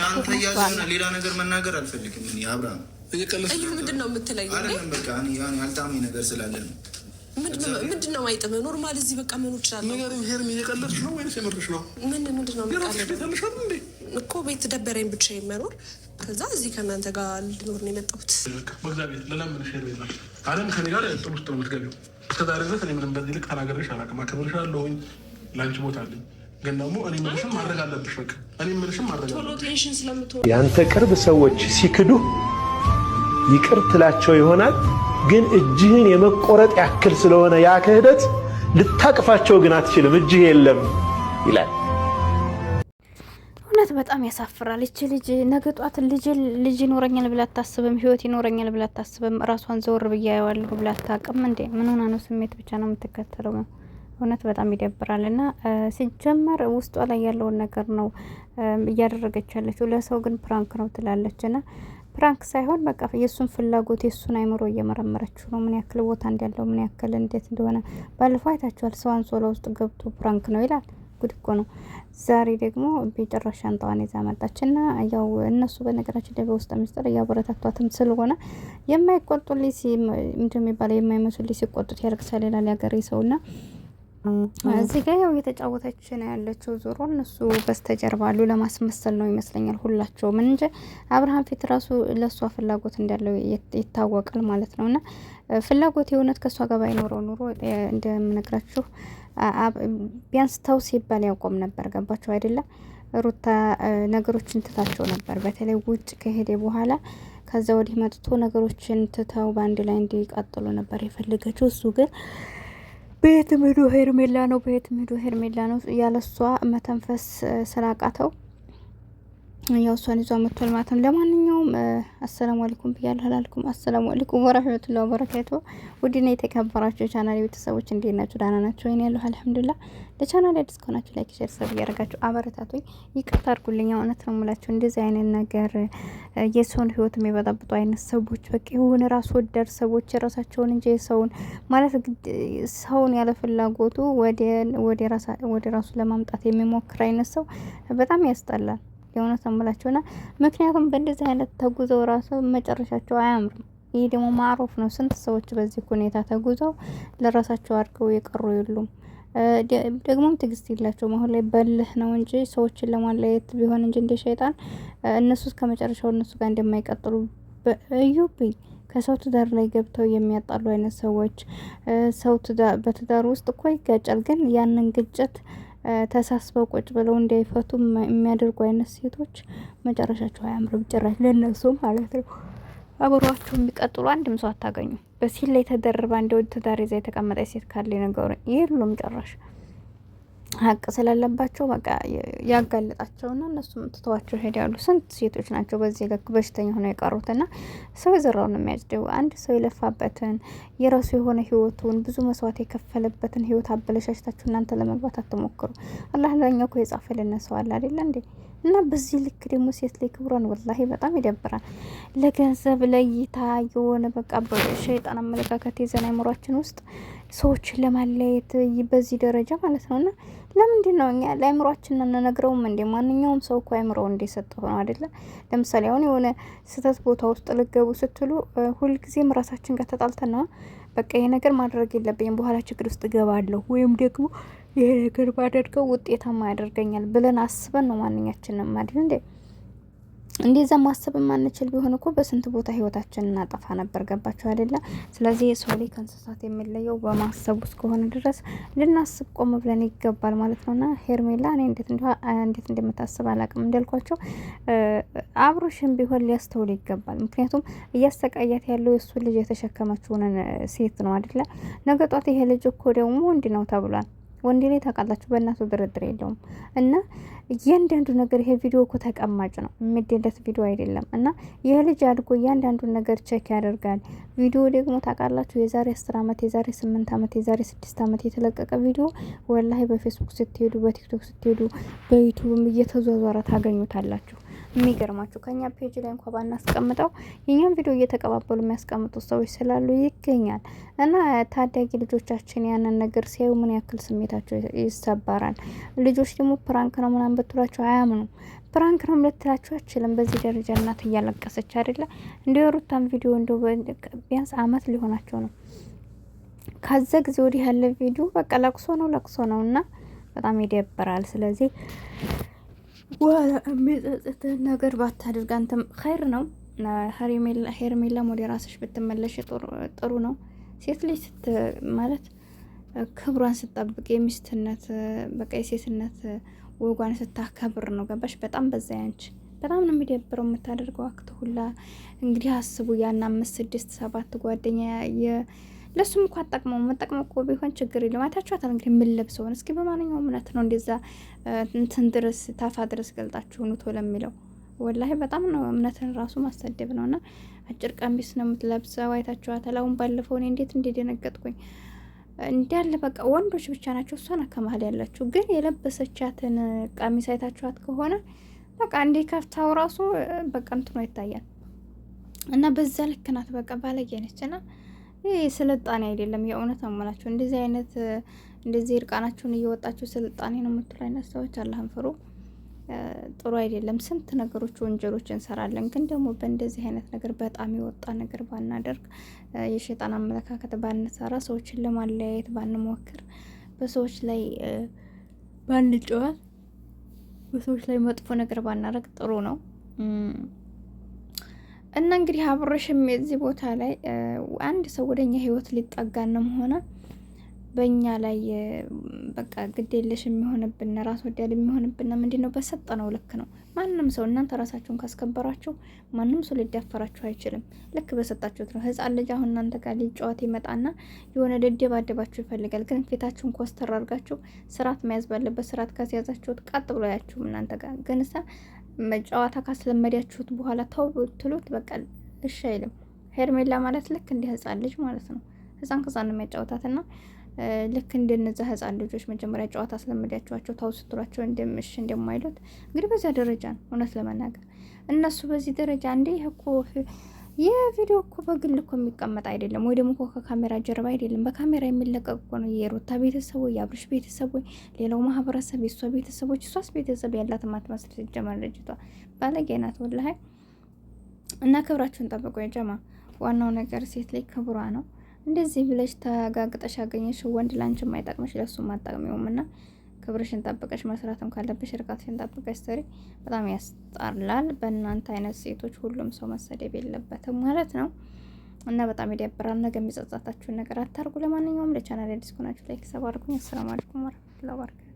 አንተ ያዘና ሌላ ነገር መናገር አልፈልግም። እኔ አብርሃም እዩ ምንድነው የምትለኝ? አይደለም በቃ እኔ ያልጣመኝ ነገር ስላለ ነው። ምንድነው አይጥም? ኖርማል እዚህ በቃ መኖር ይችላል። ነገር ሄርም እየቀለድሽ ነው ወይስ የምርሽ ነው? ምንድነው እኮ ቤት ደበረኝ ብቻ መኖር። ከዛ እዚህ ከእናንተ ጋር ልኖር ነው የመጣሁት። በእግዚአብሔር ለለምንሽ ሄርም አለም ከኔ ጋር ጥሩ ውስጥ ነው የምትገቢው። እስከዛሬ ድረስ እኔ ምንም በዚህ ልክ ተናገርሽ አላውቅም። አከብርሻለሁኝ፣ ላንቺ ቦታ አለኝ። ግን ደግሞ እኔ ምንሽም ማድረግ አለብሽ። በቃ እኔ ምንሽም ማድረግ አለብሽ። ቶሎ ቴንሽን ስለምትሆን ያንተ ቅርብ ሰዎች ሲክዱ ይቅር ትላቸው ይሆናል። ግን እጅህን የመቆረጥ ያክል ስለሆነ ያ ክህደት ልታቅፋቸው ግን አትችልም። እጅህ የለም ይላል። እውነት በጣም ያሳፍራል። እቺ ልጅ ነገ ጧት ልጅ ይኖረኛል ብላ አታስብም። ህይወት ይኖረኛል ብላ አታስብም። ራሷን ዘወር ብያ ያዋለሁ ብላ አታውቅም። እንዴ ምን ሆና ነው? ስሜት ብቻ ነው የምትከተለው። እውነት በጣም ይደብራል። እና ሲጀመር ውስጧ ላይ ያለውን ነገር ነው እያደረገች ያለችው። ለሰው ግን ፕራንክ ነው ትላለች። እና ፕራንክ ሳይሆን በቃ የሱን ፍላጎት የሱን አይምሮ እየመረመረችው ነው። ምን ያክል ቦታ እንዳለው ምን ያክል እንዴት እንደሆነ ባለፈው አይታችኋል። ሰው አንሶላ ውስጥ ገብቶ ፕራንክ ነው ይላል። ጉድ እኮ ነው። ዛሬ ደግሞ ቢጨራሽ ሻንጣዋን ይዛ መጣች። እና ያው እነሱ በነገራችን ላይ በውስጥ ሚስጥር እያበረታቷትም ስለሆነ የማይቆጡልኝ እንደሚባለው የማይመስሉልኝ ሲቆጡት ያርክሳል ይላል ያገሬ ሰውና እዚህ ጋር ያው እየተጫወተች ነው ያለችው። ዞሮ እነሱ በስተጀርባ አሉ። ለማስመሰል ነው ይመስለኛል ሁላቸውም እንጂ አብርሃም ፊት ራሱ ለሷ ፍላጎት እንዳለው ይታወቃል ማለት ነውና ፍላጎት የእውነት ከሷ ጋር ባይኖረው ኑሮ እንደምነግራችሁ ቢያንስ ተው ሲባል ያቆም ነበር። ገባችሁ አይደለም? ሩታ ነገሮችን ትታቸው ነበር። በተለይ ውጭ ከሄደ በኋላ ከዛ ወዲህ መጥቶ ነገሮችን ትተው በአንድ ላይ እንዲቀጥሉ ነበር የፈለገችው። እሱ ግን በየትም ሄዶ ሄርሜላ ነው ያለሷ መተንፈስ ስላቃተው ያው እሷን ይዟ መጥቷል ማለት ነው። ለማንኛውም አሰላሙ አለይኩም ብያለሁ አላልኩም? አሰላሙ አለይኩም ወራህመቱላሂ ወበረካቱ። ውድና የተከበራችሁ ቻናል ቤተሰቦች እንዴት ናችሁ? ደህና ናችሁ? እኔ ያለሁ አልሐምዱሊላህ። ለቻናል አዲስ ከሆናችሁ ላይክ፣ ሼር፣ ሰብስክራይብ እያደረጋችሁ አበረታቱኝ። ይቅርታ አድርጉልኝ። እውነት ነው የምላችሁ እንደዚህ አይነት ነገር የሰውን ህይወት የሚበጠብጡ አይነት ሰዎች በቃ የሆነ ራስ ወዳድ ሰዎች የራሳቸውን እንጂ ሰውን ማለት ሰውን ያለ ፍላጎቱ ወደ ራሱ ለማምጣት የሚሞክር አይነት ሰው በጣም ያስጠላል። የሆነ ተመላችሁና ምክንያቱም በእንደዚህ አይነት ተጉዘው ራሱ መጨረሻቸው አያምርም። ይሄ ደግሞ ማዕሩፍ ነው። ስንት ሰዎች በዚህ ሁኔታ ተጉዘው ለራሳቸው አድርገው የቀሩ የሉም። ደግሞም ትግስት የላቸውም። አሁን ላይ በልህ ነው እንጂ ሰዎችን ለማለየት ቢሆን እንጂ እንደ ሸይጣን እነሱ ከመጨረሻው እነሱ ጋር እንደማይቀጥሉ እዩብኝ። ከሰው ትዳር ላይ ገብተው የሚያጣሉ አይነት ሰዎች ሰው በትዳር ውስጥ እኮ ይጋጫል፣ ግን ያንን ግጭት ተሳስበው ቁጭ ብለው እንዳይፈቱ የሚያደርጉ አይነት ሴቶች መጨረሻቸው አያምርም ጭራሽ ለነሱ ማለት ነው። አብሯቸው የሚቀጥሉ አንድም ሰው አታገኙ። በሲል ላይ ተደርባ እንደው ትዳር ይዛ የተቀመጠች ሴት ካለ ነገሩ የሉም ጭራሽ። ሀቅ ስላለባቸው በቃ ያጋለጣቸውና እነሱም ትተዋቸው ሄዳሉ። ስንት ሴቶች ናቸው በዚህ ልክ በሽተኛ ሆነው የቀሩትና ሰው የዘራውን ነው የሚያጭደው። አንድ ሰው የለፋበትን የራሱ የሆነ ህይወቱን ብዙ መስዋዕት የከፈለበትን ህይወት አበለሻሽታችሁ እናንተ ለመግባት አትሞክሩ። አላህ ለኛ እኮ የጻፈልን ሰው አለ አይደል እንዴ? እና በዚህ ልክ ደግሞ ሴት ላይ ክብሯን ወላሂ በጣም ይደብራል። ለገንዘብ ለይታ የሆነ በቃ በሸይጣን አመለካከት የዘና አይምሯችን ውስጥ ሰዎችን ለማለየት በዚህ ደረጃ ማለት ነውና ለምንድን ነው እኛ ለአይምሯችን አንነግረውም እንዴ? ማንኛውም ሰው እኮ አይምሮው እንደሰጠው ነው አይደለ? ለምሳሌ አሁን የሆነ ስህተት ቦታ ውስጥ ልገቡ ስትሉ ሁልጊዜም ራሳችን ጋር ተጣልተን ነው በቃ ይሄ ነገር ማድረግ የለብኝም በኋላ ችግር ውስጥ ገባለሁ ወይም ደግሞ ይሄ ነገር ባደርገው ውጤታማ ያደርገኛል ብለን አስበን ነው ማንኛችንም አይደል እንዴ? እንደዛ ማሰብ ማንችል ቢሆን እኮ በስንት ቦታ ህይወታችንን እናጠፋ ነበር። ገባችሁ አይደለ? ስለዚህ የሰው ልጅ ከእንስሳት የሚለየው በማሰብ ውስጥ ከሆነ ድረስ ልናስብ ቆም ብለን ይገባል ማለት ነውና ሄርሜላ እኔ እንዴት እንደምታስብ አላውቅም። እንዳልኳቸው አብሮሽም ቢሆን ሊያስተውል ይገባል። ምክንያቱም እያሰቃያት ያለው የሱ ልጅ የተሸከመችውን ሴት ነው አይደለ? ነገ ጧት ይሄ ልጅ እኮ ደግሞ ወንድ ነው ተብሏል። ወንድ ላይ ታውቃላችሁ በእናቱ ድርድር የለውም። እና እያንዳንዱ ነገር ይሄ ቪዲዮ እኮ ተቀማጭ ነው የሚደለት ቪዲዮ አይደለም። እና ይሄ ልጅ አድጎ እያንዳንዱን ነገር ቼክ ያደርጋል። ቪዲዮ ደግሞ ታውቃላችሁ የዛሬ 10 አመት የዛሬ 8 አመት የዛሬ 6 አመት የተለቀቀ ቪዲዮ ወላሂ በፌስቡክ ስትሄዱ በቲክቶክ ስትሄዱ በዩቲዩብም እየተዟዟረ ታገኙታላችሁ። የሚገርማችሁ ከኛ ፔጅ ላይ እንኳን ባናስቀምጠው የኛን ቪዲዮ እየተቀባበሉ የሚያስቀምጡ ሰዎች ስላሉ ይገኛል። እና ታዳጊ ልጆቻችን ያንን ነገር ሲያዩ ምን ያክል ስሜታቸው ይሰባራል። ልጆች ደግሞ ፕራንክ ነው ምናምን ብትሏቸው አያምኑም። ፕራንክ ነው ልትላቸው አችልም። በዚህ ደረጃ እናት እያለቀሰች አይደለ እንደ ሩታን ቪዲዮ እንደ ቢያንስ አመት ሊሆናቸው ነው። ከዛ ጊዜ ወዲህ ያለ ቪዲዮ በቃ ለቅሶ ነው እና በጣም ይደብራል። ስለዚህ የሚጸጽት ነገር ባታደርግ አንተም ኸይር ነው። ሄርሜላም ወደ ራስሽ ብትመለሽ ጥሩ ነው። ሴት ልጅ ማለት ክብሯን ስጠብቅ የሚስትነት በቃ የሴትነት ወጓን ስታከብር ነው። ገባሽ? በጣም በዛ ያንቺ በጣም ነው የሚደብረው የምታደርገው አክት ሁላ። እንግዲህ አስቡ ያን 5 6 7 ጓደኛ ለሱም እኮ አጠቅመው መጠቅመው እኮ ቢሆን ችግር የለም። አይታችኋታል እንግዲህ የምንለብሰውን። እስኪ በማንኛውም እምነት ነው እንደዛ እንትን ድረስ ታፋ ድረስ ገልጣችሁ ኑቶ ለሚለው ወላሂ በጣም ነው እምነትን ራሱ ማሰደብ ነውና አጭር ቀሚስ ነው የምትለብሰው። አይታችኋታል። አሁን ባለፈው እኔ እንዴት እንደደነገጥኩኝ እንዳለ በቃ ወንዶች ብቻ ናቸው እሷን ከመሀል ያላችሁ። ግን የለበሰቻትን ቀሚስ አይታችኋት ከሆነ በቃ እንዴ ከፍታው ራሱ በቃ እንትኗ ይታያል። እና በዛ ልክ ናት። በቃ ባለጌ ነችና ይሄ ስልጣኔ አይደለም። የእውነት አመላችሁ እንደዚህ አይነት እንደዚህ እርቃናችሁን እየወጣችሁ ስልጣኔ ነው የምትሉ አይነት ሰዎች አላህን ፍሩ። ጥሩ አይደለም። ስንት ነገሮች ወንጀሎች እንሰራለን። ግን ደግሞ በእንደዚህ አይነት ነገር በጣም የወጣ ነገር ባናደርግ፣ የሸይጣን አመለካከት ባንሰራ፣ ሰዎችን ለማለያየት ባንሞክር፣ በሰዎች ላይ ባንጨዋል፣ በሰዎች ላይ መጥፎ ነገር ባናረግ ጥሩ ነው። እና እንግዲህ አብረሽም የዚህ ቦታ ላይ አንድ ሰው ወደኛ ህይወት ሊጠጋንም ሆነ በእኛ ላይ በቃ ግዴለሽ የሚሆንብን ራስ ወዳድ የሚሆንብን ምንድነው? በሰጠነው ልክ ነው። ማንም ሰው እናንተ ራሳችሁን ካስከበራችሁ ማንም ሰው ሊዳፈራችሁ አይችልም። ልክ በሰጣችሁት ነው። ህፃን ልጅ አሁን እናንተ ጋር ሊጫወት ይመጣና የሆነ ደደባደባችሁ ይፈልጋል። ግን ፊታችሁን ኮስተር አድርጋችሁ ስርዓት መያዝ ባለበት ስርዓት ካስያዛችሁት ቀጥ ብሎ አያችሁም። እናንተ ጋር ግን ጨዋታ ካስለመዳችሁት በኋላ ተው ብትሉት በቃ እሺ አይልም። ሄርሜላ ማለት ልክ እንደ ህፃን ልጅ ማለት ነው። ህፃን ከህፃን ነው የሚያጫወታትና ልክ እንደነዛ ህፃን ልጆች መጀመሪያ ጨዋታ አስለመዳችኋቸው ተው ስትሏቸው እንደምሽ እንደማይሉት እንግዲህ በዛ ደረጃ ነው። እውነት ለመናገር እነሱ በዚህ ደረጃ እንዴ እኮ የቪዲዮ እኮ በግል እኮ የሚቀመጥ አይደለም፣ ወይ ደግሞ እኮ ከካሜራ ጀርባ አይደለም፣ በካሜራ የሚለቀቅ እኮ ነው። የሩታ ቤተሰቦች፣ የአብርሽ ቤተሰቦች፣ ሌላው ማህበረሰብ፣ የሷ ቤተሰቦች። እሷስ ቤተሰብ ያላት ማትመስል ሲጀመር ልጅቷ ባለጌ ናት ወላሂ። እና ክብራችሁን ጠብቁ የጀማ። ዋናው ነገር ሴት ላይ ክብሯ ነው። እንደዚህ ብለሽ ተጋግጠሽ ያገኘሽ ወንድ ላንቺ የማይጠቅምሽ ለሱ ማጠቅሚውም እና ክብርሽን ጠብቀሽ መስራትም ካለብሽ እርቃትሽን ጠብቀሽ ስሪ። በጣም ያስጣላል። በእናንተ አይነት ሴቶች ሁሉም ሰው መሰደብ የለበትም ማለት ነው። እና በጣም ይደብራል። ነገ የሚጸጸታችሁን ነገር አታርጉ። ለማንኛውም ለቻናል አዲስ ከሆናችሁ ላይክ፣ ሰብስክራይብ አድርጉኝ። አሰላሙ አለይኩም ወራህመቱላሂ ወበረካቱ።